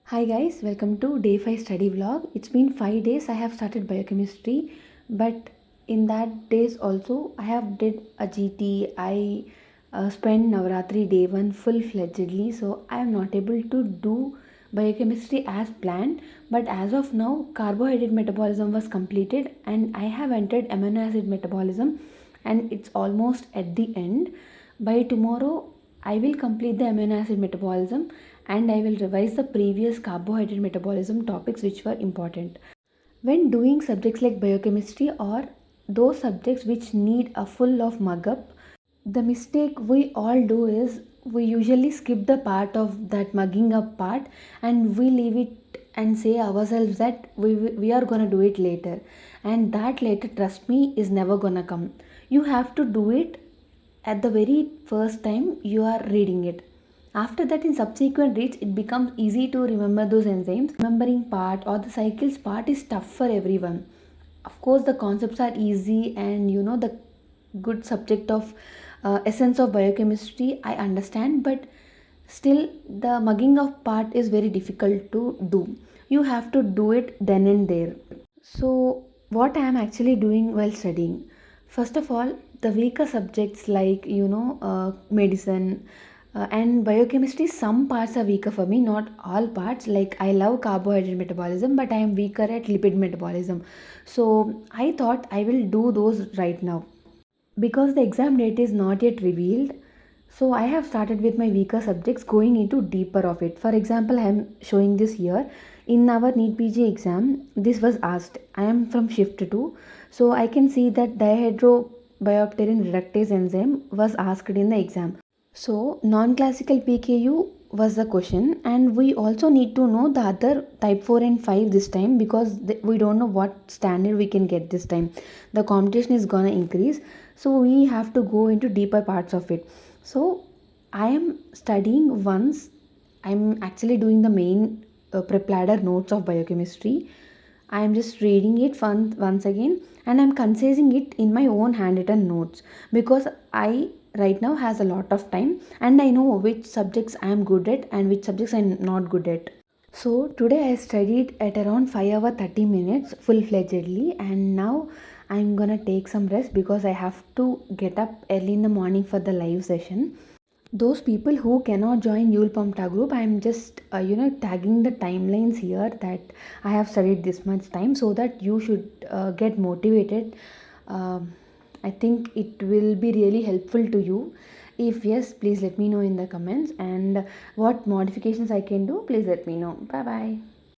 Hi guys, welcome to day 5 study vlog. It's been 5 days I have started biochemistry, but in that days also I have did a GT. I spent Navratri day 1 full-fledgedly, so I am not able to do biochemistry as planned. But as of now, carbohydrate metabolism was completed and I have entered amino acid metabolism, and it's almost at the end. By tomorrow I will complete the amino acid metabolism and I will revise the previous carbohydrate metabolism topics which were important. When doing subjects like biochemistry or those subjects which need a full of mug up, the mistake we all do is we usually skip the part of that mugging up part and we leave it and say ourselves that we are gonna do it later, and that later, trust me, is never gonna come. You have to do it at the very first time you are reading it. After that, in subsequent reads, it becomes easy to remember those enzymes. Remembering part or the cycles part is tough for everyone. Of course, the concepts are easy, and the good subject of essence of biochemistry I understand, but still the mugging of part is very difficult to do. You have to do it then and there. So, what I am actually doing while studying? First of all, the weaker subjects like medicine and biochemistry, some parts are weaker for me, not all parts. Like I love carbohydrate metabolism, but I am weaker at lipid metabolism. So, I thought I will do those right now. Because the exam date is not yet revealed, so I have started with my weaker subjects going into deeper of it. For example, I am showing this here. In our Neetpg exam, this was asked. I am from shift 2, so I can see that dihydrobiopterin reductase enzyme was asked in the exam. So non-classical PKU was the question, and we also need to know the other type 4 and 5 this time, because we don't know what standard we can get this time. The competition is gonna increase, so we have to go into deeper parts of it. So I am studying once. I'm actually doing the main prep ladder notes of biochemistry. I am just reading it once again, and I'm concising it in my own handwritten notes, because I right now has a lot of time and I know which subjects I am good at and which subjects I'm not good at. So today I studied at around 5 hour 30 minutes full-fledgedly, and now I'm gonna take some rest because I have to get up early in the morning for the live session. Those people who cannot join Yule Pumpta group, I'm just tagging the timelines here that I have studied this much time, so that you should get motivated. um, I think it will be really helpful to you. If yes, please let me know in the comments, and what modifications I can do, please let me know. Bye bye.